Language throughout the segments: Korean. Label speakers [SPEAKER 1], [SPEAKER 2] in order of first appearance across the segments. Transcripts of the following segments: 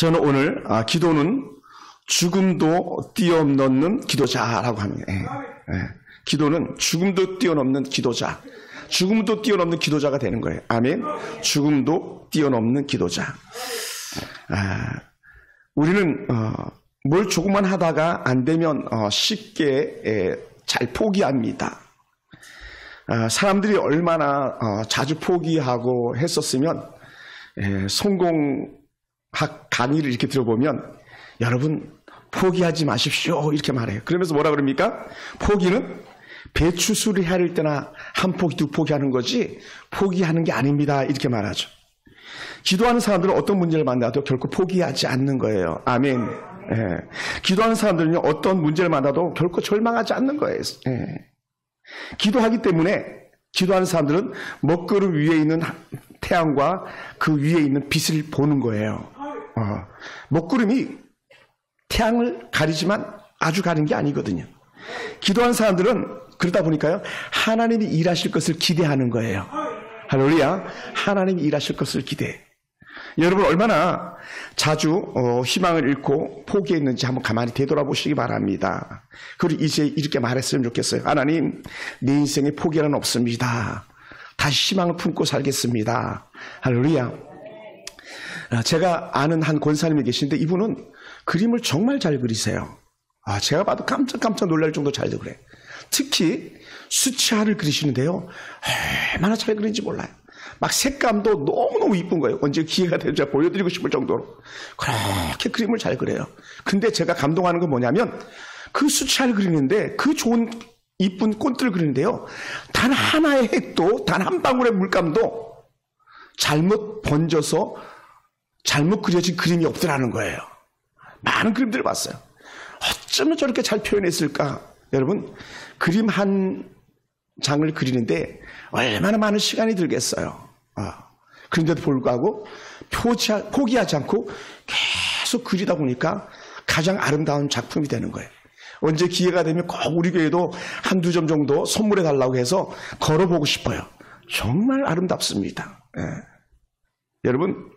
[SPEAKER 1] 저는 오늘 기도는 죽음도 뛰어넘는 기도자라고 합니다. 기도는 죽음도 뛰어넘는 기도자. 죽음도 뛰어넘는 기도자가 되는 거예요. 아멘. 죽음도 뛰어넘는 기도자. 우리는 뭘 조금만 하다가 안 되면 쉽게 잘 포기합니다. 사람들이 얼마나 자주 포기하고 했었으면 성공학 강의를 이렇게 들어보면 여러분 포기하지 마십시오 이렇게 말해요. 그러면서 뭐라 그럽니까? 포기는 배추수를 해야 할 때나 한 포기 두 포기 하는 거지 포기하는 게 아닙니다 이렇게 말하죠. 기도하는 사람들은 어떤 문제를 만나도 결코 포기하지 않는 거예요. 아멘. 기도하는 사람들은요 어떤 문제를 만나도 결코 절망하지 않는 거예요. 기도하기 때문에 기도하는 사람들은 먹구름 위에 있는 태양과 그 위에 있는 빛을 보는 거예요. 먹구름이 태양을 가리지만 아주 가린 게 아니거든요. 기도하는 사람들은 그러다 보니까요 하나님이 일하실 것을 기대하는 거예요. 할렐루야. 하나님이 일하실 것을 기대해. 여러분 얼마나 자주 희망을 잃고 포기했는지 한번 가만히 되돌아보시기 바랍니다. 그리고 이제 이렇게 말했으면 좋겠어요. 하나님 내 인생에 포기는 없습니다. 다시 희망을 품고 살겠습니다. 할렐루야. 제가 아는 한 권사님이 계신데 이분은 그림을 정말 잘 그리세요. 제가 봐도 깜짝 놀랄 정도 잘 그래. 특히 수채화를 그리시는데요. 얼마나 잘 그리는지 몰라요. 막 색감도 너무너무 이쁜 거예요. 언제 기회가 되면 제가 보여드리고 싶을 정도로. 그렇게 그림을 잘 그려요. 근데 제가 감동하는 건 뭐냐면 그 수채화를 그리는데 그 좋은 이쁜 꽃들을 그리는데요. 단 하나의 핵도 단 한 방울의 물감도 잘못 번져서 잘못 그려진 그림이 없더라는 거예요. 많은 그림들을 봤어요. 어쩌면 저렇게 잘 표현했을까? 여러분 그림 한 장을 그리는데 얼마나 많은 시간이 들겠어요. 그런데도 불구하고 포기하지 않고 계속 그리다 보니까 가장 아름다운 작품이 되는 거예요. 언제 기회가 되면 꼭 우리 교회도 한두 점 정도 선물해 달라고 해서 걸어보고 싶어요. 정말 아름답습니다. 여러분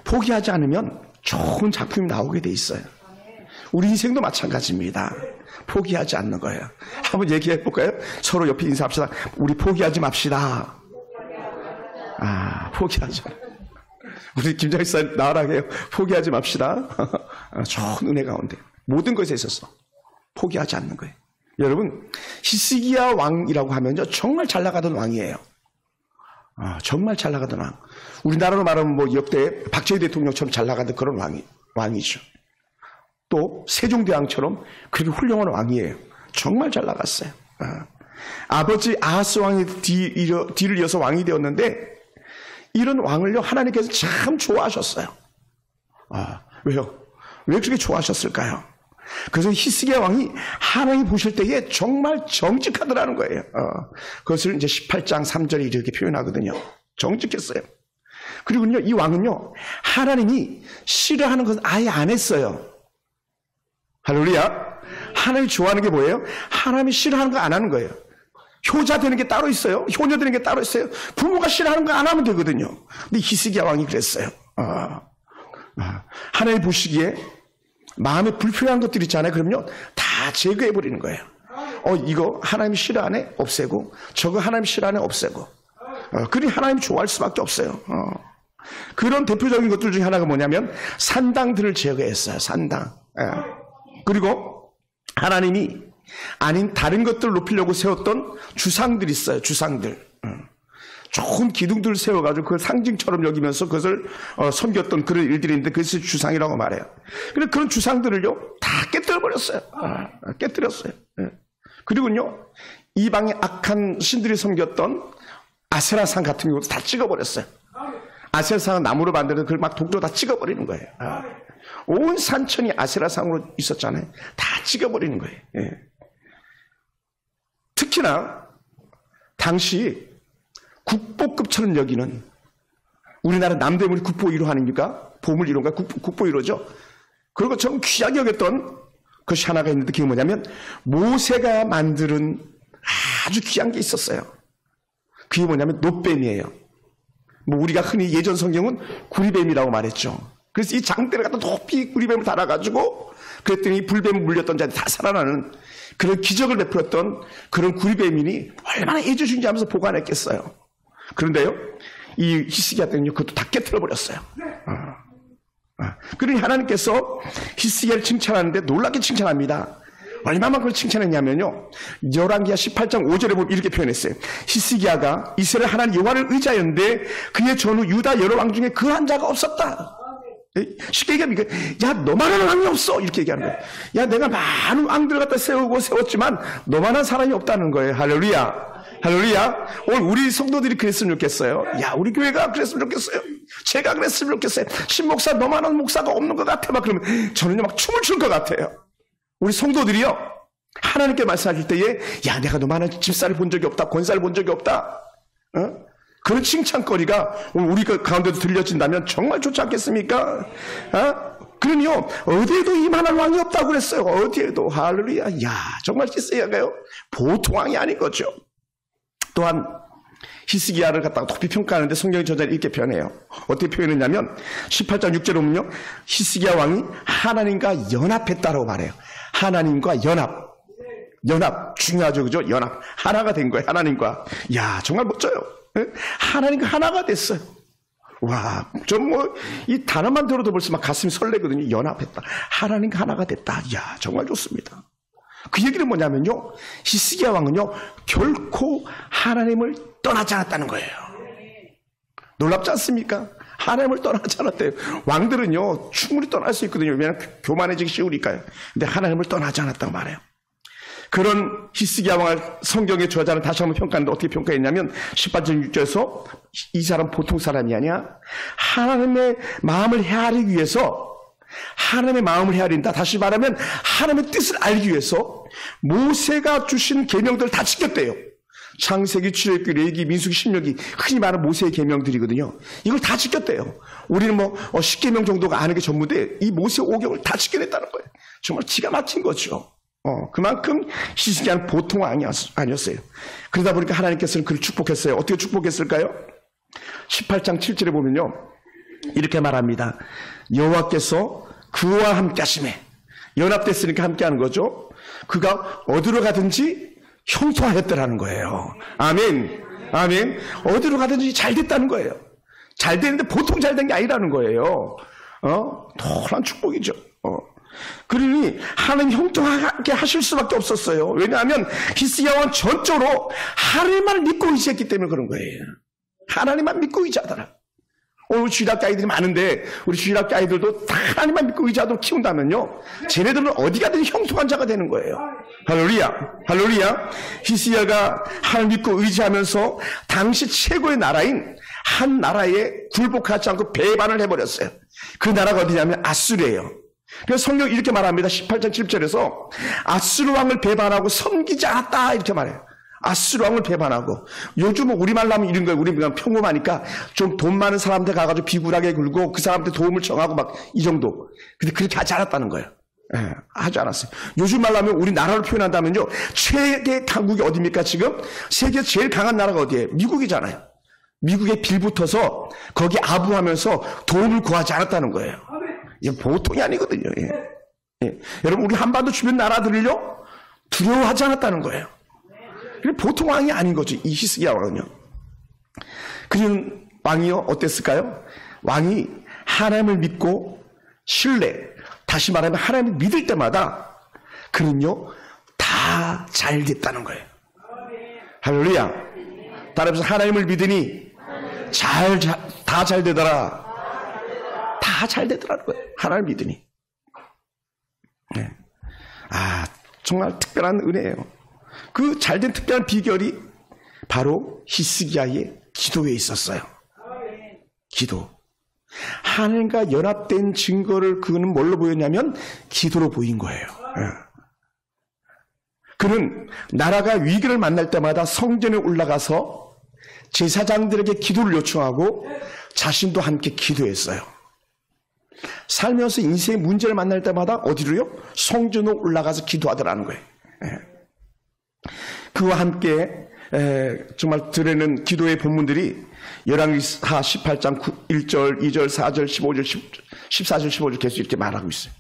[SPEAKER 1] 포기하지 않으면 좋은 작품이 나오게 돼 있어요. 우리 인생도 마찬가지입니다. 포기하지 않는 거예요. 한번 얘기해 볼까요? 서로 옆에 인사합시다. 우리 포기하지 맙시다. 포기하지. 우리 김장사님 나와라 해요. 포기하지 맙시다. 좋은 은혜 가운데 모든 것에 있어서 포기하지 않는 거예요. 여러분 히스기야 왕이라고 하면요 정말 잘 나가던 왕이에요. 정말 잘 나가던 왕. 우리나라로 말하면 뭐 역대 박정희 대통령처럼 잘 나가던 그런 왕이죠. 또 세종대왕처럼 그렇게 훌륭한 왕이에요. 정말 잘 나갔어요. 아버지 아하스 왕의 뒤를 이어서 왕이 되었는데 이런 왕을요 하나님께서 참 좋아하셨어요. 왜요? 왜 그렇게 좋아하셨을까요? 그래서 히스기야 왕이 하나님 보실 때에 정말 정직하더라는 거예요. 그것을 이제 18장 3절에 이렇게 표현하거든요. 정직했어요. 그리고요 이 왕은요 하나님이 싫어하는 것은 아예 안 했어요. 할렐루야. 하나님이 좋아하는 게 뭐예요? 하나님이 싫어하는 거 안 하는 거예요. 효자 되는 게 따로 있어요. 효녀 되는 게 따로 있어요. 부모가 싫어하는 거 안 하면 되거든요. 근데 히스기야 왕이 그랬어요. 하나님 보시기에 마음에 불편한 것들 있잖아요. 그럼요 다 제거해 버리는 거예요. 이거 하나님이 싫어하네 없애고, 저거 하나님이 싫어하네 없애고. 그러니 하나님이 좋아할 수밖에 없어요. 그런 대표적인 것들 중에 하나가 뭐냐면 산당들을 제거했어요. 산당. 그리고 하나님이 아닌 다른 것들을 높이려고 세웠던 주상들이 있어요. 주상들. 좋은 기둥들을 세워가지고 그걸 상징처럼 여기면서 그것을 섬겼던 그런 일들이 있는데 그것이 주상이라고 말해요. 그런데 그런 주상들을요 다 깨뜨려버렸어요. 깨뜨렸어요. 그리고요 이방의 악한 신들이 섬겼던 아세라상 같은 경우도 다 찍어버렸어요. 아세라상은 나무로 만드는 그걸 막 독도 다 찍어버리는 거예요. 온 산천이 아세라상으로 있었잖아요. 다 찍어버리는 거예요. 특히나 당시 국보급처럼 여기는 우리나라 남대문이 국보 1호 아닙니까? 보물 1호인가? 국보 1호죠. 그런 것처럼 귀하게 여겼던 것이 하나가 있는데 그게 뭐냐면 모세가 만드는 아주 귀한 게 있었어요. 그게 뭐냐면 놋뱀이에요. 뭐 우리가 흔히 예전 성경은 구리뱀이라고 말했죠. 그래서 이 장대를 갖다 높이 구리뱀을 달아가지고 그랬더니 불뱀 물렸던 자들이 다 살아나는 그런 기적을 베풀었던 그런 구리뱀이니 얼마나 애지중지 하면서 보관했겠어요. 그런데요, 이 히스기야 때는요, 그것도 다 깨트려버렸어요. 그러니 하나님께서 히스기야를 칭찬하는데 놀랍게 칭찬합니다. 얼마만큼 칭찬했냐면요, 열왕기하 18장 5절에 보면 이렇게 표현했어요. 히스기야가 이스라엘 하나님 여호와를 의지하였는데 그의 전후 유다 여러 왕 중에 그한 자가 없었다. 쉽게 얘기하면, 야, 너만한 왕이 없어. 이렇게 얘기하는 거예요. 야, 내가 많은 왕들을 갖다 세웠지만 너만한 사람이 없다는 거예요. 할렐루야. 할렐루야. 오늘 우리 성도들이 그랬으면 좋겠어요. 야, 우리 교회가 그랬으면 좋겠어요. 제가 그랬으면 좋겠어요. 신목사, 너만한 목사가 없는 것 같아. 막 그러면 저는요, 막 춤을 출 것 같아요. 우리 성도들이요, 하나님께 말씀하실 때에, 야, 내가 너만한 집사를 본 적이 없다. 권사를 본 적이 없다. 그런 칭찬거리가 오늘 우리 가운데도 들려진다면 정말 좋지 않겠습니까? 그러니요, 어디에도 이만한 왕이 없다고 그랬어요. 어디에도. 할렐루야. 야, 정말 히스기야가요, 보통 왕이 아닌 거죠. 또한 히스기야를 갖다가 높이 평가하는데 성경의 저자를 이렇게 표현해요. 어떻게 표현했냐면 18장 6절에 보면요, 히스기야 왕이 하나님과 연합했다라고 말해요. 하나님과 연합 중요하죠, 그죠? 연합, 하나가 된 거예요. 하나님과. 야, 정말 멋져요. 하나님과 하나가 됐어요. 와, 좀 이 단어만 들어도 벌써 막 가슴이 설레거든요. 연합했다. 하나님과 하나가 됐다. 야, 정말 좋습니다. 그 얘기는 뭐냐면요, 히스기야 왕은요, 결코 하나님을 떠나지 않았다는 거예요. 놀랍지 않습니까? 하나님을 떠나지 않았대요. 왕들은요, 충분히 떠날 수 있거든요. 왜냐하면 교만해지기 쉬우니까요. 근데 하나님을 떠나지 않았다고 말해요. 그런 히스기야 왕을 성경의 저자는 다시 한번 평가하는데 어떻게 평가했냐면 18절 6절에서 이 사람 보통 사람이 아니야. 하나님의 마음을 헤아리기 위해서, 하나님의 마음을 헤아린다. 다시 말하면 하나님의 뜻을 알기 위해서 모세가 주신 계명들을 다 지켰대요. 창세기, 출애굽기, 레위기, 민수기, 신명기, 흔히 말하는 모세의 계명들이거든요. 이걸 다 지켰대요. 우리는 10계명 정도가 아는 게 전부인데 이 모세 5경을 다 지켜냈다는 거예요. 정말 기가 막힌 거죠. 그만큼 히스기야는 보통 아니었어요. 그러다 보니까 하나님께서는 그를 축복했어요. 어떻게 축복했을까요? 18장 7절에 보면요, 이렇게 말합니다. 여호와께서 그와 함께 하시매. 연합됐으니까 함께 하는 거죠. 그가 어디로 가든지 형통하였더라는 거예요. 아멘. 아멘. 어디로 가든지 잘 됐다는 거예요. 잘 되는데 보통 잘 된 게 아니라는 거예요. 놀라운 축복이죠. 그러니 하나님 형통하게 하실 수밖에 없었어요. 왜냐하면 히스기야 왕은 전적으로 하나님만 믿고 의지했기 때문에 그런 거예요. 하나님만 믿고 의지하더라. 오늘 주일학교 아이들이 많은데 우리 주일학교 아이들도 다 하나님만 믿고 의지하도록 키운다면요, 쟤네들은 어디 가든 형통한 자가 되는 거예요. 할렐루야. 할렐루야. 히스기야가 하나님 믿고 의지하면서 당시 최고의 나라인 한 나라에 굴복하지 않고 배반을 해버렸어요. 그 나라가 어디냐면 아수르예요. 그래서 성경 이렇게 말합니다. 18장 7절에서 아수르 왕을 배반하고 섬기지 않았다 이렇게 말해요. 아수르 왕을 배반하고. 요즘은 우리말로 하면 이런 거예요. 우리 그냥 평범하니까 좀 돈 많은 사람한테 가가지고 비굴하게 굴고 그 사람한테 도움을 청하고 막 이 정도. 근데 그렇게 하지 않았다는 거예요. 하지 않았어요. 요즘 말로 하면 우리 나라를 표현한다면요, 최대 강국이 어디입니까? 지금 세계 제일 강한 나라가 어디예요? 미국이잖아요. 미국에 빌붙어서 거기 아부하면서 도움을 구하지 않았다는 거예요. 이게 보통이 아니거든요. 여러분, 우리 한반도 주변 나라들을요, 두려워하지 않았다는 거예요. 보통 왕이 아닌 거죠, 이 히스기야 왕은요. 그런 왕이요, 어땠을까요? 왕이 하나님을 믿고 신뢰, 다시 말하면 하나님을 믿을 때마다 그는요, 다 잘 됐다는 거예요. 할렐루야. 따라서 하나님을 믿으니 다 잘 되더라. 다 잘 되더라는 거예요. 하나님을 믿으니. 네. 정말 특별한 은혜예요. 그 잘된 특별한 비결이 바로 히스기야의 기도에 있었어요. 기도. 하나님과 연합된 증거를 그는 뭘로 보였냐면 기도로 보인 거예요. 그는 나라가 위기를 만날 때마다 성전에 올라가서 제사장들에게 기도를 요청하고 자신도 함께 기도했어요. 살면서 인생의 문제를 만날 때마다 어디로요? 성전으로 올라가서 기도하더라는 거예요. 그와 함께 정말 드리는 기도의 본문들이 열왕기하 18장 1절, 2절, 4절, 15절, 14절, 15절 계속 이렇게 말하고 있어요.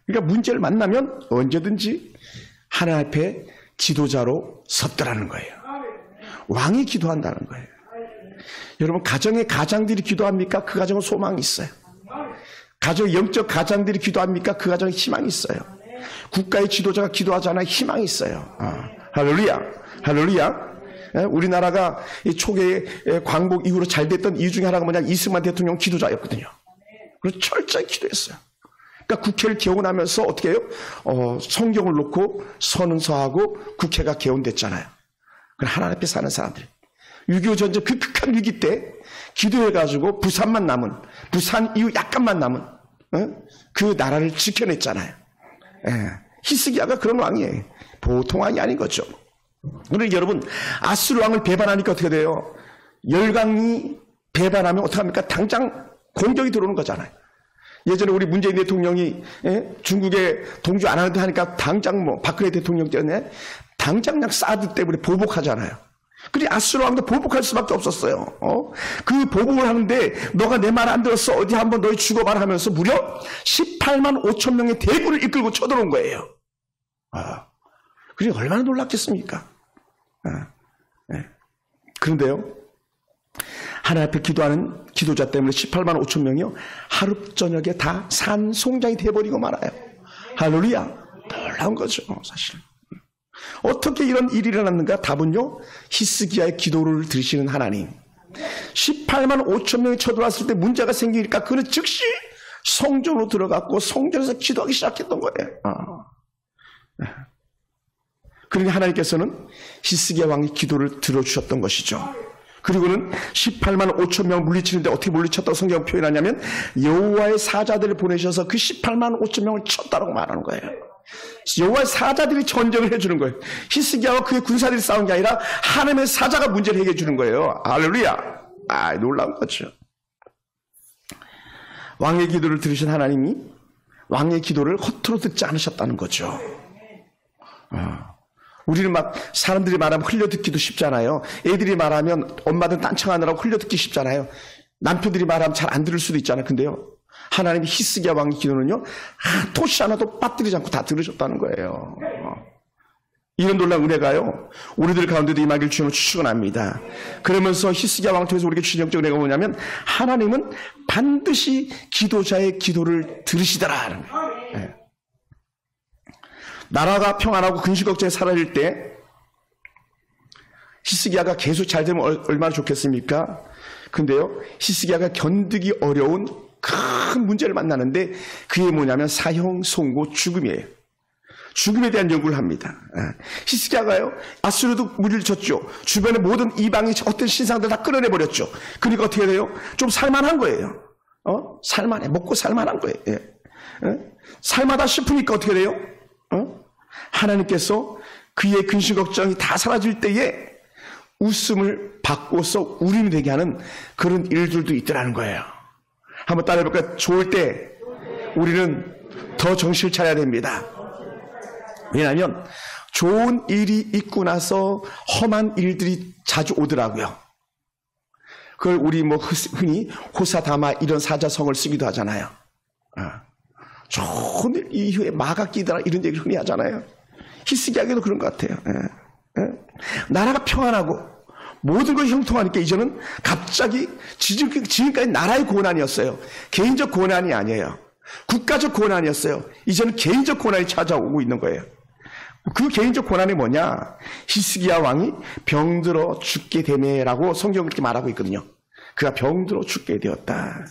[SPEAKER 1] 그러니까 문제를 만나면 언제든지 하나님 앞에 지도자로 섰더라는 거예요. 왕이 기도한다는 거예요. 여러분, 가정의 가장들이 기도합니까? 그 가정은 소망이 있어요. 가정의 영적 가장들이 기도합니까? 그 가정에 희망이 있어요. 국가의 지도자가 기도하잖아요. 희망이 있어요. 할렐루야. 할렐루야. 우리나라가 초기에 광복 이후로 잘 됐던 이유 중에 하나가 뭐냐? 이승만 대통령 기도자였거든요. 그래서 철저히 기도했어요. 그러니까 국회를 개원하면서 어떻게 해요? 성경을 놓고 선언서하고 국회가 개원됐잖아요. 하나님 앞에 사는 사람들. 6.25 전쟁 그 극한 위기 때 기도해가지고 부산 이후 약간만 남은 그 나라를 지켜냈잖아요. 히스기야가 그런 왕이에요. 보통 왕이 아닌 거죠. 그런데 여러분, 아수르 왕을 배반하니까 어떻게 돼요? 열강이 배반하면 어떡합니까? 당장 공격이 들어오는 거잖아요. 예전에 우리 문재인 대통령이 중국에 동조 안 하니까 당장 박근혜 대통령 때문에 당장 그냥 사드 때문에 보복하잖아요. 그래 아수르 왕도 보복할 수밖에 없었어요. 그 보복을 하는데 너가 내 말 안 들었어. 어디 한번 너희 죽어봐라 하면서 무려 18만 5천 명의 대군을 이끌고 쳐들어온 거예요. 그게 얼마나 놀랍겠습니까? 그런데요, 하나님 앞에 기도하는 기도자 때문에 18만 5천 명이요 하루 저녁에 다 산송장이 돼버리고 말아요. 할렐루야. 놀라운 거죠, 사실. 어떻게 이런 일이 일어났는가? 답은요, 히스기야의 기도를 들으시는 하나님. 18만 5천 명이 쳐들어왔을 때 문제가 생기니까 그는 즉시 성전으로 들어갔고 성전에서 기도하기 시작했던 거예요. 그러니 하나님께서는 히스기야 왕의 기도를 들어주셨던 것이죠. 그리고는 18만 5천 명을 물리치는데 어떻게 물리쳤다고 성경 표현하냐면 여호와의 사자들을 보내셔서 그 18만 5천 명을 쳤다라고 말하는 거예요. 여호와의 사자들이 전쟁을 해주는 거예요. 히스기야와 그의 군사들이 싸운 게 아니라 하나님의 사자가 문제를 해결해 주는 거예요. 할렐루야. 놀라운 거죠. 왕의 기도를 들으신 하나님이 왕의 기도를 허투루 듣지 않으셨다는 거죠. 우리는 막 사람들이 말하면 흘려듣기도 쉽잖아요. 애들이 말하면 엄마들 딴청하느라고 흘려듣기 쉽잖아요. 남편들이 말하면 잘 안 들을 수도 있잖아요. 근데요, 하나님이 히스기야 왕의 기도는요, 토시 하나도 빠뜨리지 않고 다 들으셨다는 거예요. 이런 놀라운 은혜가요, 우리들 가운데도 임하길 주님은 축원합니다. 그러면서 히스기야 왕을 통해서 우리에게 주신 영적 은혜가 뭐냐면 하나님은 반드시 기도자의 기도를 들으시더라. 나라가 평안하고 근심걱정에 사라질 때 히스기야가 계속 잘 되면 얼마나 좋겠습니까? 근데요, 히스기야가 견디기 어려운 큰 문제를 만나는데 그게 뭐냐면 사형, 송고, 죽음이에요. 죽음에 대한 연구를 합니다. 히스기야가요, 아수르도 무리를 쳤죠. 주변의 모든 이방의 어떤 신상들 다 끌어내버렸죠. 그러니까 어떻게 돼요? 좀 살만한 거예요. 살만해. 먹고 살만한 거예요. 살만하다 싶으니까 어떻게 돼요? 하나님께서 그의 근심 걱정이 다 사라질 때에 웃음을 바꿔서 울음이 되게 하는 그런 일들도 있더라는 거예요. 한번 따라해볼까요? 좋을 때 우리는 더 정신을 차려야 됩니다. 왜냐하면 좋은 일이 있고 나서 험한 일들이 자주 오더라고요. 그걸 우리 흔히 호사다마 이런 사자성어를 쓰기도 하잖아요. 좋은 일 이후에 마가 끼더라 이런 얘기를 흔히 하잖아요. 히스기야에게도 그런 것 같아요. 나라가 평안하고 모든 것이 형통하니까 이제는 갑자기 지금까지 나라의 고난이었어요. 개인적 고난이 아니에요. 국가적 고난이었어요. 이제는 개인적 고난이 찾아오고 있는 거예요. 그 개인적 고난이 뭐냐? 히스기야 왕이 병들어 죽게 되네라고 성경은 그렇게 말하고 있거든요. 그가 병들어 죽게 되었다.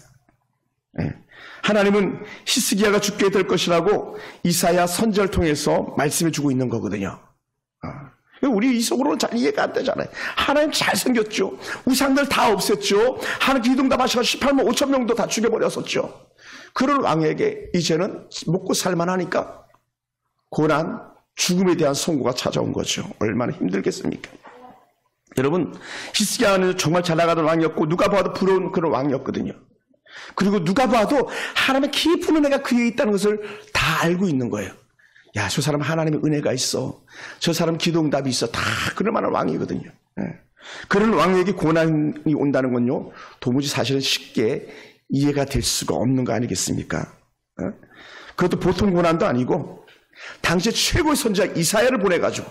[SPEAKER 1] 하나님은 히스기야가 죽게 될 것이라고 이사야 선지자를 통해서 말씀해 주고 있는 거거든요. 우리 이 속으로는 잘 이해가 안 되잖아요. 하나님 잘생겼죠. 우상들 다 없앴죠. 하나님 기둥답하셔서 18만 5천 명도 다 죽여버렸었죠. 그런 왕에게 이제는 먹고 살만하니까 고난, 죽음에 대한 선고가 찾아온 거죠. 얼마나 힘들겠습니까? 여러분, 히스기야는 정말 잘 나가던 왕이었고 누가 봐도 부러운 그런 왕이었거든요. 그리고 누가 봐도 하나님의 깊은 은혜가 그에 있다는 것을 다 알고 있는 거예요. 야, 저 사람 하나님의 은혜가 있어. 저 사람 기도응답이 있어. 다 그럴 만한 왕이거든요. 그런 왕에게 고난이 온다는 건요, 도무지 사실은 쉽게 이해가 될 수가 없는 거 아니겠습니까? 그것도 보통 고난도 아니고, 당시 최고의 선지자 이사야를 보내가지고,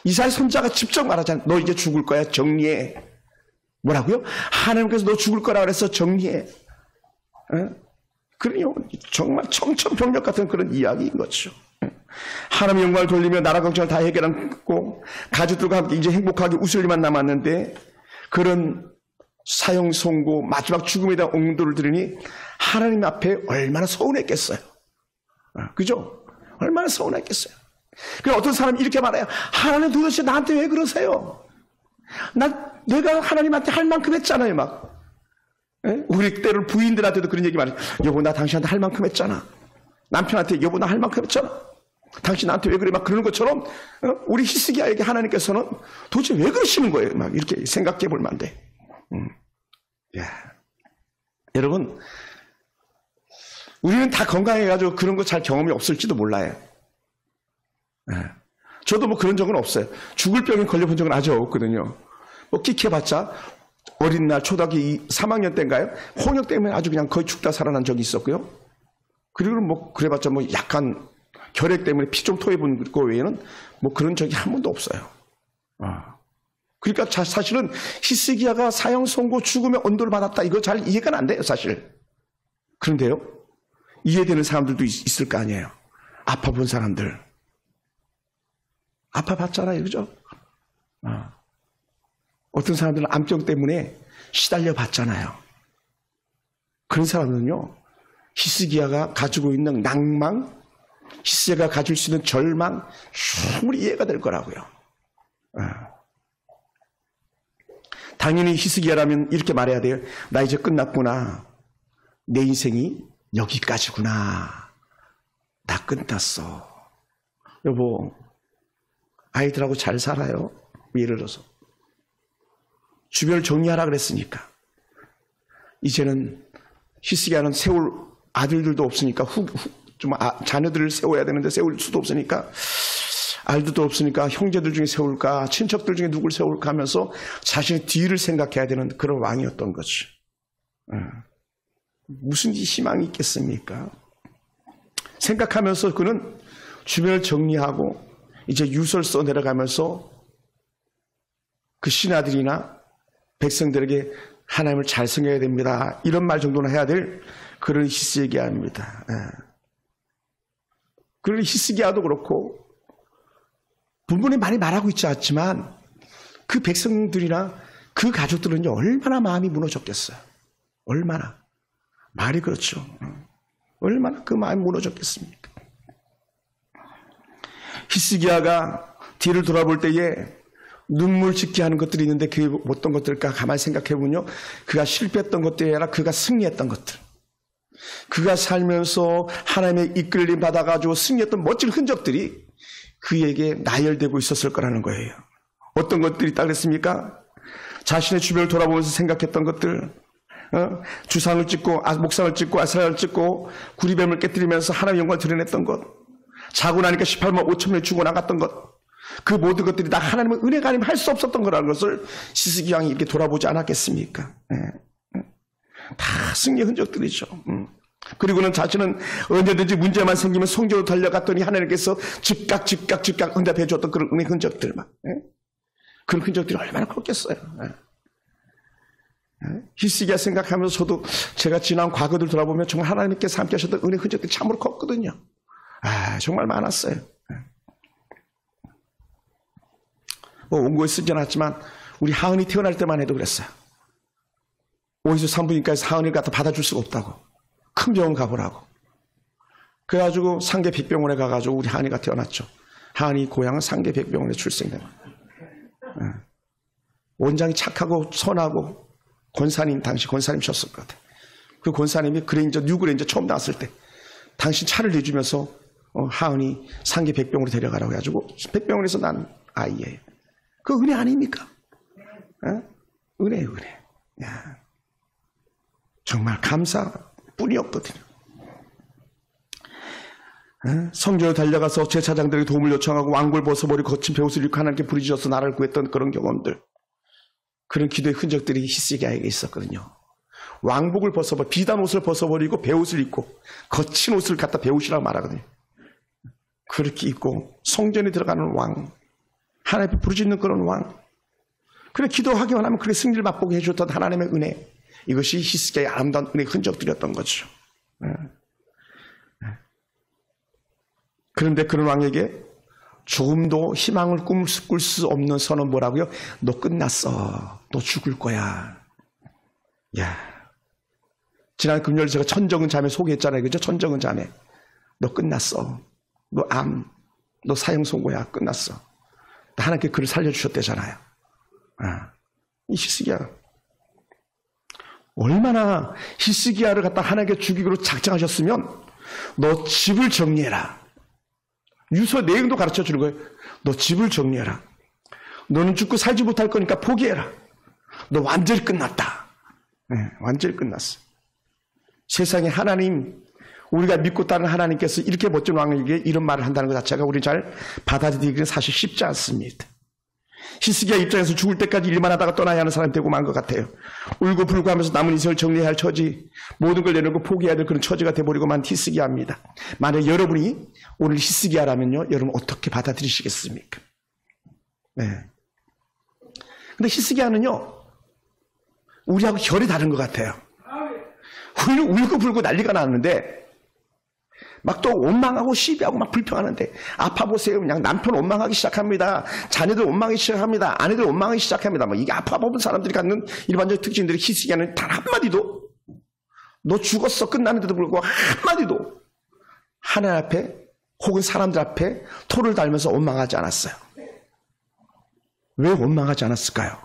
[SPEAKER 1] 이사야 선지자가 직접 말하잖아요. 너 이제 죽을 거야. 정리해. 뭐라고요? 하나님께서 너 죽을 거라 그래서 정리해. 그러요, 정말 청천벽력 같은 그런 이야기인 거죠. 하나님의 영광을 돌리며 나라 걱정을 다 해결하고 가족들과 함께 이제 행복하게 웃을 일만 남았는데, 그런 사형 선고 마지막 죽음에 대한 옹도를 들으니 하나님 앞에 얼마나 서운했겠어요. 그죠? 얼마나 서운했겠어요. 그래서 어떤 사람이 이렇게 말해요. 하나님 도대체 나한테 왜 그러세요? 내가 하나님한테 할 만큼 했잖아요. 막 우리 때로 부인들한테도 그런 얘기 많이 해요. 여보, 나 당신한테 할 만큼 했잖아. 남편한테 여보, 나 할 만큼 했잖아. 당신 나한테 왜 그래? 막 그러는 것처럼 우리 히스기야에게 하나님께서는 도대체 왜 그러시는 거예요? 막 이렇게 생각해 볼 만데. 여러분, 우리는 다 건강해가지고 그런 거 잘 경험이 없을지도 몰라요. 저도 뭐 그런 적은 없어요. 죽을 병에 걸려본 적은 아주 없거든요. 뭐 끽해봤자 어린 날 초등학교 3학년 때인가요? 홍역 때문에 아주 그냥 거의 죽다 살아난 적이 있었고요. 그리고 뭐 그래봤자 뭐 약간 결핵 때문에 피 좀 토해본 거 외에는 뭐 그런 적이 한 번도 없어요. 그러니까 사실은 히스기야가 사형 선고 죽음의 언도를 받았다, 이거 잘 이해가 안 돼요, 사실. 그런데요, 이해되는 사람들도 있을 거 아니에요. 아파본 사람들. 아파봤잖아요, 그죠? 어떤 사람들은 암병 때문에 시달려 봤잖아요. 그런 사람들은요, 히스기야가 가지고 있는 낭망, 히스기야가 가질 수 있는 절망, 충분히 이해가 될 거라고요. 당연히 히스기야라면 이렇게 말해야 돼요. 나 이제 끝났구나. 내 인생이 여기까지구나. 나 끝났어. 여보, 아이들하고 잘 살아요. 예를 들어서 주변을 정리하라 그랬으니까. 이제는 히스기야는 세울 아들들도 없으니까 자녀들을 세워야 되는데 세울 수도 없으니까, 아들도 없으니까 형제들 중에 세울까, 친척들 중에 누굴 세울까 하면서 자신의 뒤를 생각해야 되는 그런 왕이었던 거죠. 무슨 희망이 있겠습니까? 생각하면서 그는 주변을 정리하고 이제 유설 써 내려가면서 그 신하들이나 백성들에게 하나님을 잘 섬겨야 됩니다, 이런 말 정도는 해야 될 그런 히스기야입니다. 그런 히스기야도 그렇고 본문에 많이 말하고 있지 않지만 그 백성들이나 그 가족들은 얼마나 마음이 무너졌겠어요. 얼마나. 말이 그렇죠. 얼마나 그 마음이 무너졌겠습니까? 히스기야가 뒤를 돌아볼 때에 눈물 짓게 하는 것들이 있는데 그게 어떤 것들일까 가만히 생각해보면요, 그가 실패했던 것들이 아니라 그가 승리했던 것들, 그가 살면서 하나님의 이끌림 받아가지고 승리했던 멋진 흔적들이 그에게 나열되고 있었을 거라는 거예요. 어떤 것들이 있다 그랬습니까? 자신의 주변을 돌아보면서 생각했던 것들, 주상을 찍고 목상을 찍고 아스라를 찍고 구리뱀을 깨뜨리면서 하나님의 영광을 드러냈던 것, 자고 나니까 18만 5천 명이 죽어나갔던 것, 그 모든 것들이 다 하나님의 은혜가 아니면 할 수 없었던 거라는 것을 히스기야 왕이 이렇게 돌아보지 않았겠습니까? 다 승리의 흔적들이죠. 그리고는 자신은 언제든지 문제만 생기면 성전으로 달려갔더니 하나님께서 즉각 응답해 줬던 그런 은혜 흔적들만, 그런 흔적들이 얼마나 컸겠어요. 히스기야 생각하면서 저도 제가 지난 과거들 돌아보면 정말 하나님께서 함께 하셨던 은혜 흔적들이 참으로 컸거든요. 정말 많았어요. 뭐 원고에 쓰지 않았지만 우리 하은이 태어날 때만 해도 그랬어요. 오이소 산부인과에서 하은이를 갖다 받아줄 수가 없다고, 큰 병원 가보라고. 그래가지고 상계백병원에 가가지고 우리 하은이가 태어났죠. 하은이 고향은 상계백병원에 출생된 거예요. 원장이 착하고 선하고 당시 권사님이셨을 것 같아요. 그 권사님이 뉴그레인저 처음 나왔을 때 당신 차를 내주면서 하은이 상계백병원으로 데려가라고 해가지고 백병원에서 난 아이예요. 그 은혜 아닙니까? 은혜. 야, 정말 감사뿐이 없거든요. 성전에 달려가서 제사장들에게 도움을 요청하고 왕골 벗어버리고 거친 베옷을 입고 하나님께 부르짖어서 나라를 구했던 그런 경험들, 그런 기도의 흔적들이 히스기야에게 있었거든요. 왕복을 벗어버리고 비단 옷을 벗어버리고 베옷을 입고 거친 옷을 갖다 베옷이라고 말하거든요. 그렇게 입고 성전에 들어가는 왕, 하나님 앞에 부르짖는 그런 왕, 그래 기도하기만 하면 그렇게 승리를 맛보게 해줬던 하나님의 은혜, 이것이 히스기야의 아름다운 은혜의 흔적들이었던 거죠. 그런데 그런 왕에게 조금도 희망을 꿈을 꿀 수 없는 선언 뭐라고요? 너 끝났어. 너 죽을 거야. 야, 지난 금요일 제가 천정은 자매 소개했잖아요. 그죠? 천정은 자매. 너 끝났어. 너 암, 너 사형 선고야. 끝났어. 하나님께 그를 살려주셨대잖아요. 이 히스기야. 얼마나 히스기야를 갖다 하나님께 죽이기로 작정하셨으면 너 집을 정리해라. 유서 내용도 가르쳐 주는 거예요. 너 집을 정리해라. 너는 죽고 살지 못할 거니까 포기해라. 너 완전히 끝났다. 네, 완전히 끝났어. 세상에 하나님, 우리가 믿고 따르는 하나님께서 이렇게 멋진 왕에게 이런 말을 한다는 것 자체가 우리 잘 받아들이기는 사실 쉽지 않습니다. 히스기야 입장에서 죽을 때까지 일만 하다가 떠나야 하는 사람이 되고 만 것 같아요. 울고 불고 하면서 남은 인생을 정리해야 할 처지, 모든 걸 내놓고 포기해야 될 그런 처지가 돼버리고 만 히스기야입니다. 만약 여러분이 오늘 히스기야라면요, 여러분 어떻게 받아들이시겠습니까? 네. 근데 히스기야는요, 우리하고 결이 다른 것 같아요. 우리는 울고 불고 난리가 나는데 막 또 원망하고 시비하고 막 불평하는데, 아파 보세요. 그냥 남편 원망하기 시작합니다. 자녀들 원망하기 시작합니다. 아내들 원망하기 시작합니다. 뭐 이게 아파 보는 사람들이 갖는 일반적인 특징들이, 히스기야는 단 한마디도, 너 죽었어 끝나는데도 불구하고 한마디도 하나님 앞에 혹은 사람들 앞에 토를 달면서 원망하지 않았어요. 왜 원망하지 않았을까요?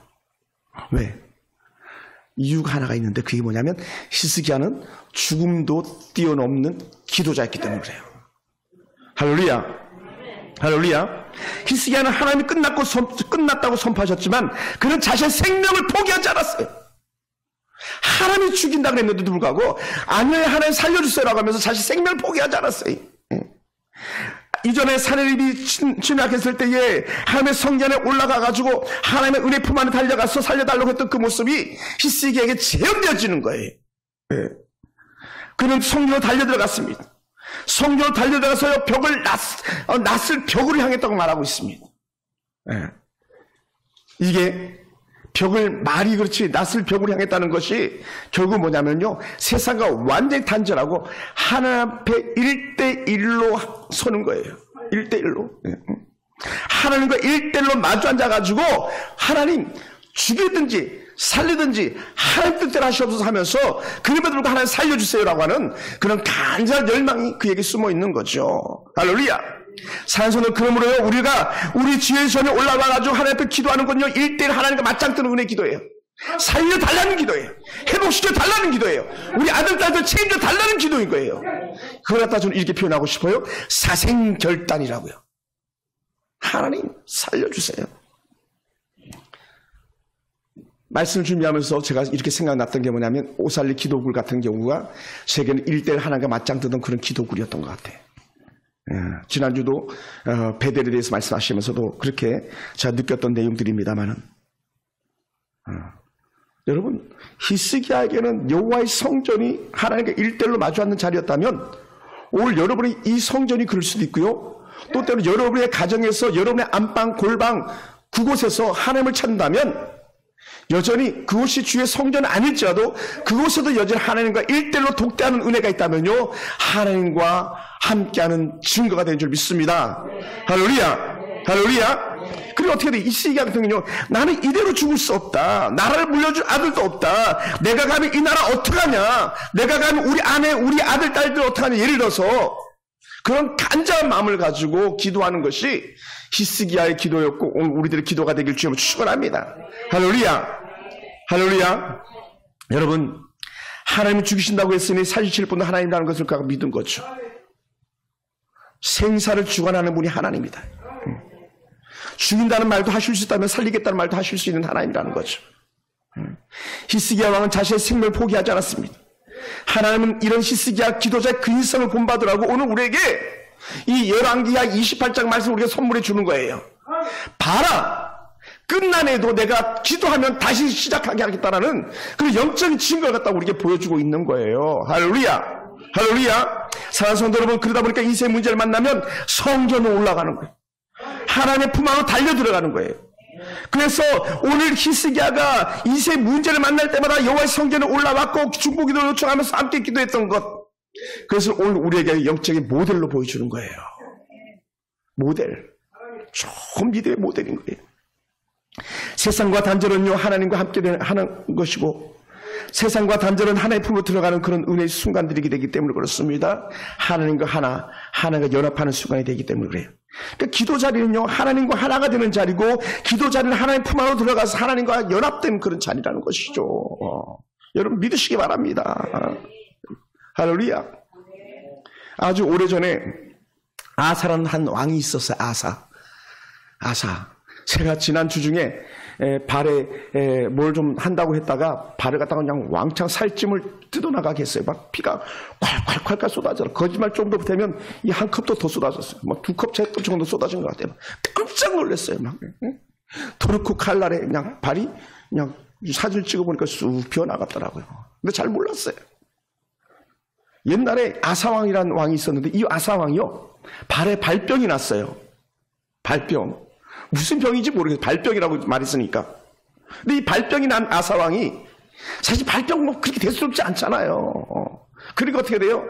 [SPEAKER 1] 왜? 이유가 하나가 있는데, 그게 뭐냐면 히스기야는 죽음도 뛰어넘는 기도자였기 때문에 그래요. 할렐루야. 할렐루야. 히스기야는 하나님이 끝났다고 선포하셨지만 그는 자신의 생명을 포기하지 않았어요. 하나님이 죽인다고 그랬는데도 불구하고 아니에요, 하나님 살려주세요라고 하면서 자신 생명을 포기하지 않았어요. 이전에 사내립이 침략했을 때에 하나님의 성전에 올라가가지고 하나님의 은혜 품 안에 달려가서 살려달라고 했던 그 모습이 히스기야에게 재현되어지는 거예요. 네. 그는 성전으로 달려들어갔습니다. 성전으로 달려들어가서 벽을 낫을 벽으로 향했다고 말하고 있습니다. 네. 이게 벽을, 말이 그렇지 낫을 벽으로 향했다는 것이 결국 뭐냐면요, 세상과 완전히 단절하고 하나님 앞에 1대1로 서는 거예요. 1대1로. 하나님과 1대1로 마주 앉아가지고 하나님 죽이든지 살리든지 하나님 뜻대로 하시옵소서 하면서, 그럼에도 불구하고 하나님 살려주세요라고 하는 그런 간절한 열망이 그에게 숨어 있는 거죠. 할렐루야. 사랑스러운, 그러므로요, 우리가 우리 지혜의 전에 올라와가지고 하나님 앞에 기도하는 건요, 1대1 하나님과 맞짱 뜨는 은혜 기도예요. 살려달라는 기도예요. 회복시켜달라는 기도예요. 우리 아들, 딸들 책임져달라는 기도인 거예요. 그걸 갖다 저는 이렇게 표현하고 싶어요. 사생결단이라고요. 하나님 살려주세요. 말씀을 준비하면서 제가 이렇게 생각났던 게 뭐냐면, 오살리 기도굴 같은 경우가 세계는 1대1 하나님과 맞짱 뜨던 그런 기도굴이었던 것 같아요. 지난주도 베델에 대해서 말씀하시면서도 그렇게 제가 느꼈던 내용들입니다만은, 여러분, 히스기야에게는 여호와의 성전이 하나님과 1대1로 마주 앉는 자리였다면, 오늘 여러분이 이 성전이 그럴 수도 있고요, 또 때로 여러분의 가정에서, 여러분의 안방, 골방, 그곳에서 하나님을 찾는다면, 여전히 그곳이 주의 성전 아닐지라도 그곳에도 여전히 하나님과 1대1로 독대하는 은혜가 있다면요, 하나님과 함께하는 증거가 되는 줄 믿습니다. 할렐루야. 할렐루야. 그리고 어떻게 돼? 히스기야 같은 경우는 나는 이대로 죽을 수 없다. 나라를 물려줄 아들도 없다. 내가 가면 이 나라 어떡하냐. 내가 가면 우리 아내, 우리 아들, 딸들 어떡하냐. 예를 들어서 그런 간절한 마음을 가지고 기도하는 것이 히스기야의 기도였고, 오늘 우리들의 기도가 되길 주님을 축원합니다. 할렐루야. 할렐루야. 여러분, 하나님이 죽이신다고 했으니 살리실 분은 하나님이라는 것을 그가 믿은 거죠. 생사를 주관하는 분이 하나님이다. 죽인다는 말도 하실 수 있다면 살리겠다는 말도 하실 수 있는 하나님이라는 거죠. 히스기야 왕은 자신의 생명을 포기하지 않았습니다. 하나님은 이런 히스기야 기도자의 근성을 본받으라고 오늘 우리에게 이 열왕기하 28장 말씀 우리가 선물해 주는 거예요. 봐라! 끝난에도 내가 기도하면 다시 시작하게 하겠다라는 그 영적인 증거를 갖다 우리에게 보여주고 있는 거예요. 할렐루야! 할렐루야! 사랑하는 성도 여러분, 그러다 보니까 인생의 문제를 만나면 성전으로 올라가는 거예요. 하나님의 품 안으로 달려 들어가는 거예요. 그래서 오늘 히스기야가 인생의 문제를 만날 때마다 여호와의 성전에 올라왔고 중보기도를 요청하면서 함께 기도했던 것, 그것을 오늘 우리에게 영적인 모델로 보여주는 거예요. 모델. 좋은 믿음의 모델인 거예요. 세상과 단절은요, 하나님과 함께 하는 것이고, 세상과 단절은 하나의 품으로 들어가는 그런 은혜의 순간들이 되기 때문에 그렇습니다. 하나님과 하나가 연합하는 순간이 되기 때문에 그래요. 그러니까 기도 자리는요, 하나님과 하나가 되는 자리고, 기도 자리는 하나님 품 안으로 들어가서 하나님과 연합된 그런 자리라는 것이죠. 여러분 믿으시기 바랍니다. 할렐루야. 아주 오래전에 아사라는 한 왕이 있었어요. 아사. 제가 지난 주 중에 발에 뭘 좀 한다고 했다가 발을 갖다가 그냥 왕창 살찜을 뜯어나가게 했어요. 막 피가 콸콸콸 쏟아져요. 거짓말 정도 되면 이 한 컵도 더 쏟아졌어요. 막 2컵, 3컵 정도 쏟아진 것 같아요. 깜짝 놀랐어요. 막 토르코 칼날에 그냥 발이 그냥 사진 찍어보니까 쑥 피어나갔더라고요. 근데 잘 몰랐어요. 옛날에 아사왕이라는 왕이 있었는데 이 아사왕이요, 발에 발병이 났어요. 발병. 무슨 병인지 모르겠어요. 발병이라고 말했으니까. 근데 이 발병이 난 아사왕이 사실 발병 뭐 그렇게 대수롭지 않잖아요. 그러니까 어떻게 돼요?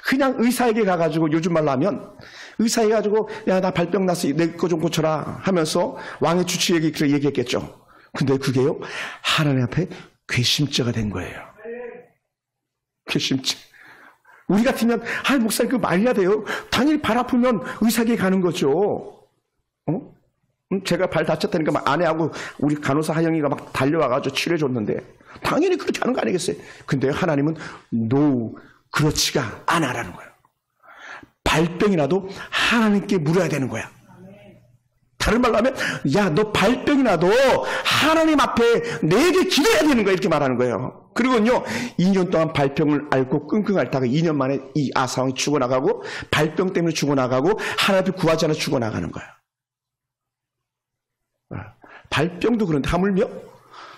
[SPEAKER 1] 그냥 의사에게 가가지고, 요즘 말로 하면 의사에게 가지고, 야, 나 발병 났어, 내 거 좀 고쳐라 하면서 왕의 주치에게 그렇게 얘기했겠죠. 근데 그게요, 하나님 앞에 괘씸죄가 된 거예요. 괘씸죄. 우리 같으면, 목사님 그거 말이야 돼요. 당연히 발 아프면 의사에게 가는 거죠. 제가 발 다쳤다니까 막 아내하고 우리 간호사 하영이가 막 달려와가지고 치료해줬는데 당연히 그렇게 하는 거 아니겠어요? 근데 하나님은 그렇지가 않아라는 거예요. 발병이 나도 하나님께 물어야 되는 거야. 다른 말로 하면, 야, 너 발병이 나도 하나님 앞에 내게 기도해야 되는 거야, 이렇게 말하는 거예요. 그리고는요, 2년 동안 발병을 앓고 끙끙 앓다가 2년 만에 이 아사왕이 죽어나가고, 발병 때문에 죽어나가고, 하나님 앞에 구하지 않아 죽어나가는 거야. 발병도 그런데 하물며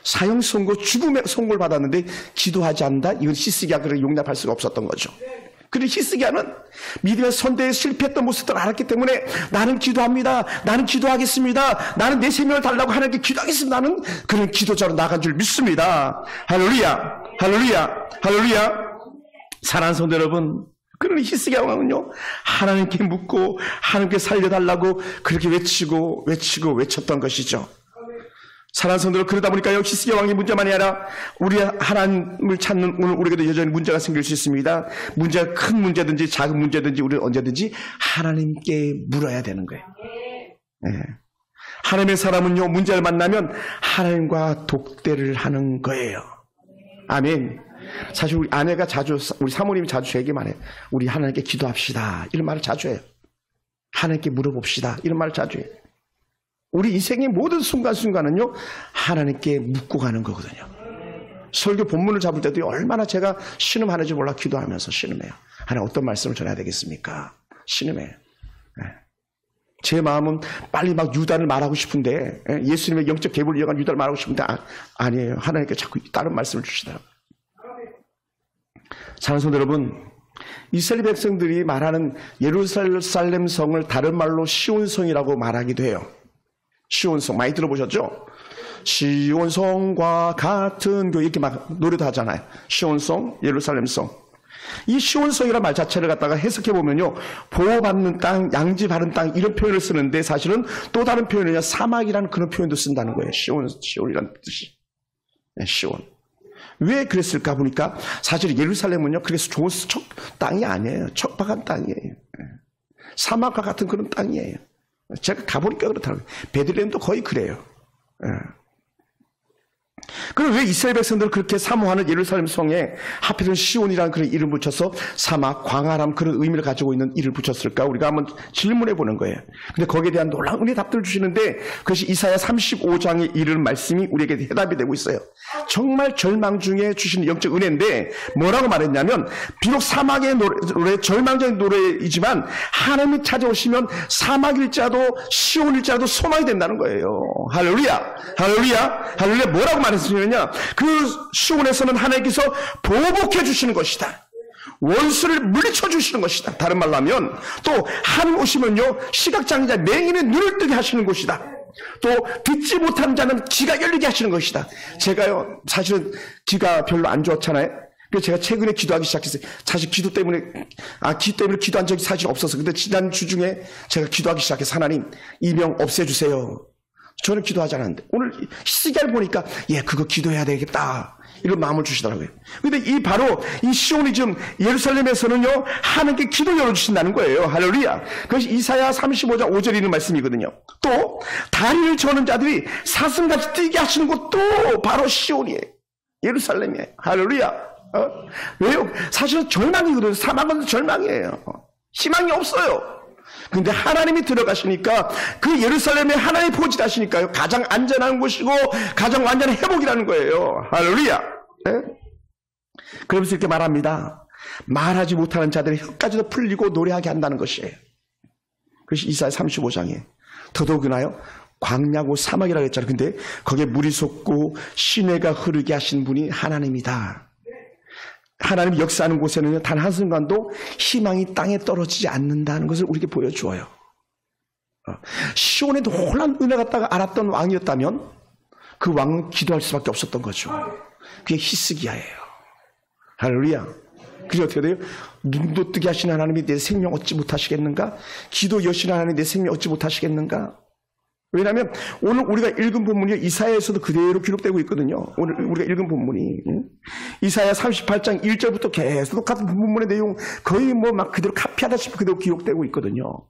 [SPEAKER 1] 사형 선고, 죽음의 선고를 받았는데 기도하지 않는다? 이건 히스기야가 그렇게 용납할 수가 없었던 거죠. 그리고 히스기야는 믿음의 선대에 실패했던 모습들을 알았기 때문에 나는 기도합니다. 나는 기도하겠습니다. 나는 내 생명을 달라고 하나님께 기도하겠습니다. 나는 그런 기도자로 나간 줄 믿습니다. 할렐루야. 할렐루야. 할렐루야. 사랑하는 성도 여러분, 그런 히스기야 왕은요, 하나님께 묻고 하나님께 살려달라고 그렇게 외쳤던 것이죠. 사랑하는 성도들, 그러다 보니까요, 히스기야 왕의 문제만이 아니라 우리 하나님을 찾는 오늘 우리에게도 여전히 문제가 생길 수 있습니다. 문제가 큰 문제든지 작은 문제든지 우리는 언제든지 하나님께 물어야 되는 거예요. 네. 하나님의 사람은요, 문제를 만나면 하나님과 독대를 하는 거예요. 아멘. 사실 우리 아내가 우리 사모님이 자주 저에게 말해요. 우리 하나님께 기도합시다, 이런 말을 자주 해요. 하나님께 물어봅시다, 이런 말을 자주 해요. 우리 인생의 모든 순간순간은요, 하나님께 묻고 가는 거거든요. 설교 본문을 잡을 때도 얼마나 제가 신음하는지 몰라 기도하면서 신음해요. 하나님 어떤 말씀을 전해야 되겠습니까? 신음해요. 제 마음은 빨리 막 유다를 말하고 싶은데, 예수님의 영적 계보를 이어간 유다를 말하고 싶은데 아니에요. 하나님께 자꾸 다른 말씀을 주시더라고요. 사랑하는 성도 여러분, 이스라엘 백성들이 말하는 예루살렘 성을 다른 말로 시온성이라고 말하기도 해요. 시온성 많이 들어보셨죠? 시온성과 같은 교회, 이렇게 막 노래도 하잖아요. 시온성, 예루살렘성. 이 시온성이라는 말 자체를 갖다가 해석해보면요, 보호받는 땅, 양지바른 땅, 이런 표현을 쓰는데 사실은 또 다른 표현이냐, 사막이라는 그런 표현도 쓴다는 거예요. 시온이라는 뜻이. 시온. 왜 그랬을까 보니까 사실 예루살렘은요, 그래서 좋은 땅이 아니에요. 척박한 땅이에요. 사막과 같은 그런 땅이에요. 제가 가보니까 그렇더라고요. 베들레헴도 거의 그래요. 그럼 왜 이스라엘 백성들을 그렇게 사모하는 예루살렘 성에 하필은 시온이라는 그런 이름을 붙여서 사막, 광활함 그런 의미를 가지고 있는 이름을 붙였을까? 우리가 한번 질문해 보는 거예요. 근데 거기에 대한 놀라운 은혜의 답들을 주시는데 그것이 이사야 35장에 이르는 말씀이 우리에게 해답이 되고 있어요. 정말 절망 중에 주시는 영적 은혜인데 뭐라고 말했냐면 비록 사막의 노래, 절망적인 노래이지만 하나님이 찾아오시면 사막일지라도 시온일지라도 소망이 된다는 거예요. 할렐루야! 할렐루야! 할렐루야! 뭐라고 말했으면요, 그 시온에서는 하나님께서 보복해 주시는 것이다. 원수를 물리쳐 주시는 것이다. 다른 말로 하면 또 하나님 오시면요, 시각장애자 맹인의 눈을 뜨게 하시는 것이다. 또 듣지 못하는 자는 귀가 열리게 하시는 것이다. 제가요, 사실은 귀가 별로 안 좋았잖아요. 그래서 제가 최근에 기도하기 시작했어요. 사실 기도 때문에 기도한 적이 사실 없어서. 근데 지난 주 중에 제가 기도하기 시작해서 하나님, 이병 없애주세요. 저는 기도하지 않았는데 오늘 히스기야를 보니까 그거 기도해야 되겠다 이런 마음을 주시더라고요. 근데 바로 이 시온이 지금 예루살렘에서는요, 하나님께 기도 열어주신다는 거예요. 할렐루야. 그것이 이사야 35장 5절에 있는 말씀이거든요. 또 다리를 저는 자들이 사슴같이 뛰게 하시는 곳도 바로 시온이에요. 예루살렘이에요. 할렐루야. 왜요? 사실은 절망이거든요. 사막은 절망이에요. 희망이 없어요. 근데 하나님이 들어가시니까 그 예루살렘에 하나님이 포진하시니까요, 가장 안전한 곳이고 가장 완전한 회복이라는 거예요. 할렐루야. 네? 그러면서 이렇게 말합니다. 말하지 못하는 자들의 혀까지도 풀리고 노래하게 한다는 것이에요. 그것이 이사야 35장에 더더욱이나요, 광야고 사막이라고 했잖아요. 근데 거기에 물이 솟고 시내가 흐르게 하신 분이 하나님이다. 하나님이 역사하는 곳에는 단 한순간도 희망이 땅에 떨어지지 않는다는 것을 우리에게 보여주어요. 시온에 놀라운 은혜 갖다가 알았던 왕이었다면 그 왕은 기도할 수밖에 없었던 거죠. 그게 히스기야예요. 할렐루야. 그게 어떻게 돼요? 눈도 뜨게 하시는 하나님이 내 생명 얻지 못하시겠는가? 기도 여시는 하나님이 내 생명 얻지 못하시겠는가? 왜냐하면 오늘 우리가 읽은 본문이 이사야에서도 그대로 기록되고 있거든요. 오늘 우리가 읽은 본문이 이사야 38장 1절부터 계속 똑같은 본문의 내용 거의 막 그대로 카피하다시피 그대로 기록되고 있거든요.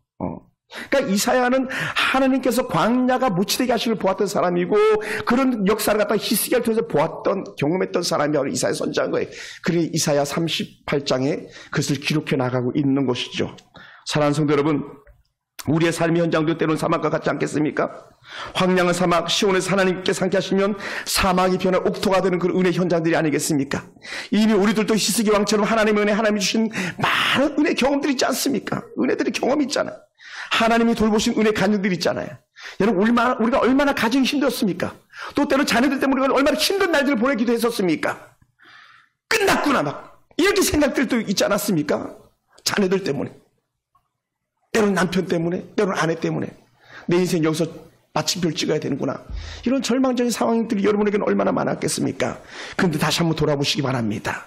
[SPEAKER 1] 그러니까 이사야는 하나님께서 광야가 무치되게 하시길 보았던 사람이고 그런 역사를 갖다가 히스기야를 통해서 보았던 경험했던 사람이 바로 이사야 선지자인 거예요. 그러니 이사야 38장에 그것을 기록해 나가고 있는 것이죠. 사랑하는 성도 여러분, 우리의 삶의 현장도 때로는 사막과 같지 않겠습니까? 황량한 사막, 시온에서 하나님께서 함께 하시면 사막이 변한 옥토가 되는 그런 은혜 현장들이 아니겠습니까? 이미 우리들도 히스기 왕처럼 하나님의 은혜, 하나님이 주신 많은 은혜 경험들이 있지 않습니까? 은혜들이 경험이 있잖아요. 하나님이 돌보신 은혜 간증들이 있잖아요. 여러분, 우리가 얼마나 가정이 힘들었습니까? 또 때로 자녀들 때문에 우리가 얼마나 힘든 날들을 보내기도 했었습니까? 끝났구나 막 이렇게 생각들도 있지 않았습니까? 자녀들 때문에, 때로는 남편 때문에, 때로는 아내 때문에 내 인생 여기서 마침표를 찍어야 되는구나. 이런 절망적인 상황들이 여러분에게는 얼마나 많았겠습니까? 그런데 다시 한번 돌아보시기 바랍니다.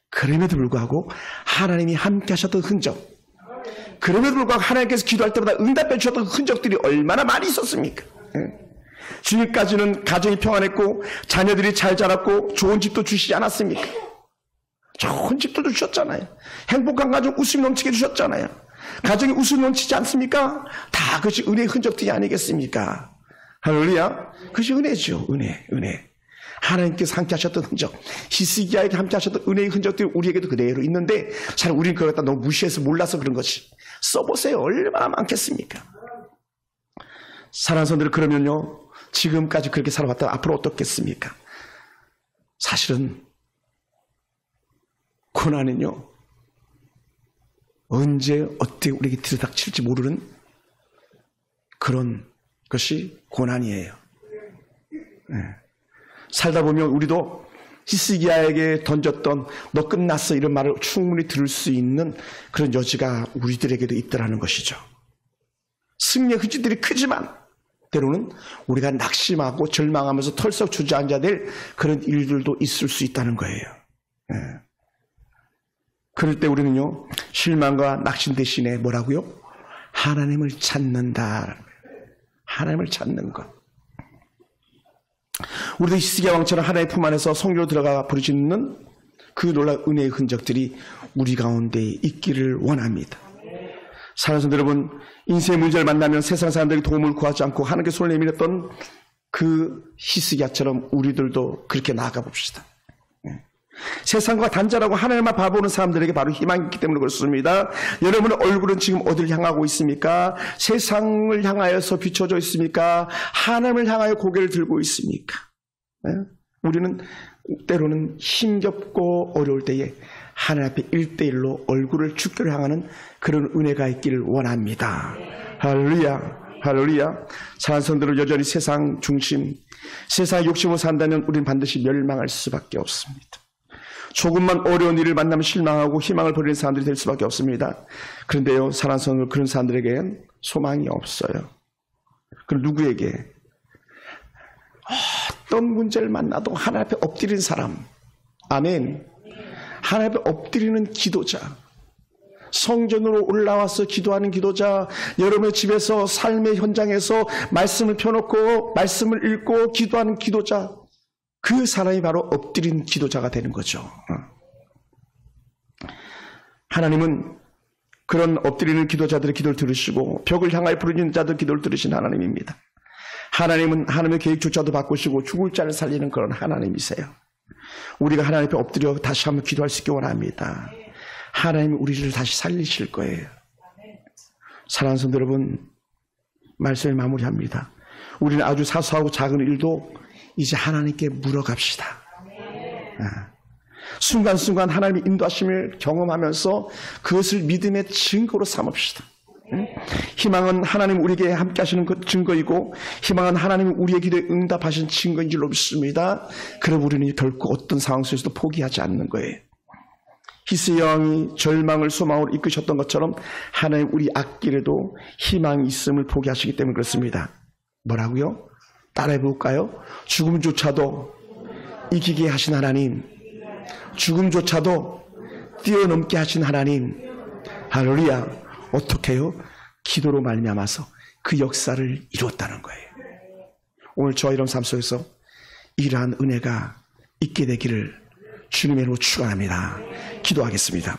[SPEAKER 1] 그럼에도 불구하고 하나님이 함께 하셨던 흔적, 그럼에도 불구하고 하나님께서 기도할 때마다 응답해 주셨던 흔적들이 얼마나 많이 있었습니까? 지금까지는 가정이 평안했고 자녀들이 잘 자랐고 좋은 집도 주시지 않았습니까? 좋은 집도 주셨잖아요. 행복한 가정 웃음이 넘치게 주셨잖아요. 가정이 웃음이 넘치지 않습니까? 다 그것이 은혜의 흔적들이 아니겠습니까? 할렐루야. 그것이 은혜죠. 은혜. 하나님께서 함께 하셨던 흔적, 히스기야에게 함께 하셨던 은혜의 흔적들이 우리에게도 그대로 있는데 잘 우리는 그걸 갖다 너무 무시해서 몰라서 그런 것이. 써보세요. 얼마나 많겠습니까? 사랑하는 성도들, 그러면요, 지금까지 그렇게 살아왔다가 앞으로 어떻겠습니까? 사실은 고난은요, 언제 어떻게 우리에게 들이닥칠지 모르는 그런 것이 고난이에요. 살다 보면 우리도 히스기야에게 던졌던 너 끝났어 이런 말을 충분히 들을 수 있는 그런 여지가 우리들에게도 있더라는 것이죠. 승리의 흔적들이 크지만 때로는 우리가 낙심하고 절망하면서 털썩 주저앉아야 될 그런 일들도 있을 수 있다는 거예요. 그럴 때 우리는요, 실망과 낙심 대신에 뭐라고요? 하나님을 찾는다. 하나님을 찾는 것. 우리도 히스기야 왕처럼 하나님의 품 안에서 성교로 들어가 부르짖는 그 놀라운 은혜의 흔적들이 우리 가운데 있기를 원합니다. 사랑하는 여러분, 인생의 문제를 만나면 세상 사람들이 도움을 구하지 않고 하나님께 손을 내밀었던 그 히스기야처럼 우리들도 그렇게 나아가 봅시다. 세상과 단절하고 하나님만 바라보는 사람들에게 바로 희망이 있기 때문에 그렇습니다. 여러분의 얼굴은 지금 어디를 향하고 있습니까? 세상을 향하여서 비춰져 있습니까? 하나님을 향하여 고개를 들고 있습니까? 우리는 때로는 힘겹고 어려울 때에 하나님 앞에 1대1로 얼굴을 죽기를 향하는 그런 은혜가 있기를 원합니다. 할렐루야. 할렐루야. 사랑하는 성도들, 여전히 세상 중심, 세상의 욕심으로 산다면 우리는 반드시 멸망할 수밖에 없습니다. 조금만 어려운 일을 만나면 실망하고 희망을 버리는 사람들이 될 수밖에 없습니다. 그런데요, 사랑하는 성도들, 그런 사람들에겐 소망이 없어요. 그럼 누구에게? 어떤 문제를 만나도 하나님 앞에 엎드리는 사람, 아멘. 하나님 앞에 엎드리는 기도자, 성전으로 올라와서 기도하는 기도자, 여러분의 집에서 삶의 현장에서 말씀을 펴놓고 말씀을 읽고 기도하는 기도자, 그 사람이 바로 엎드린 기도자가 되는 거죠. 하나님은 그런 엎드리는 기도자들의 기도를 들으시고 벽을 향하여 부르짖는 자들 기도를 들으신 하나님입니다. 하나님은 하나님의 계획조차도 바꾸시고 죽을 자를 살리는 그런 하나님이세요. 우리가 하나님 앞에 엎드려 다시 한번 기도할 수 있기 원합니다. 하나님이 우리를 다시 살리실 거예요. 사랑하는 성도 여러분, 말씀을 마무리합니다. 우리는 아주 사소하고 작은 일도 이제 하나님께 물어갑시다. 순간순간 하나님의 인도하심을 경험하면서 그것을 믿음의 증거로 삼읍시다. 희망은 하나님 우리에게 함께 하시는 그 증거이고, 희망은 하나님 우리의 기도에 응답하신 증거인 줄로 믿습니다. 그럼 우리는 결코 어떤 상황 속에서도 포기하지 않는 거예요. 히스기야 왕이 절망을 소망으로 이끄셨던 것처럼 하나님 우리 앞길에도 희망이 있음을 포기하시기 때문에 그렇습니다. 뭐라고요? 따라해 볼까요? 죽음조차도 이기게 하신 하나님, 죽음조차도 뛰어넘게 하신 하나님, 할렐루야. 어떻게 해요? 기도로 말미암아서 그 역사를 이루었다는 거예요. 오늘 저와 여러분 삶 속에서 이러한 은혜가 있게 되기를 주님의 이름으로 축원합니다. 기도하겠습니다.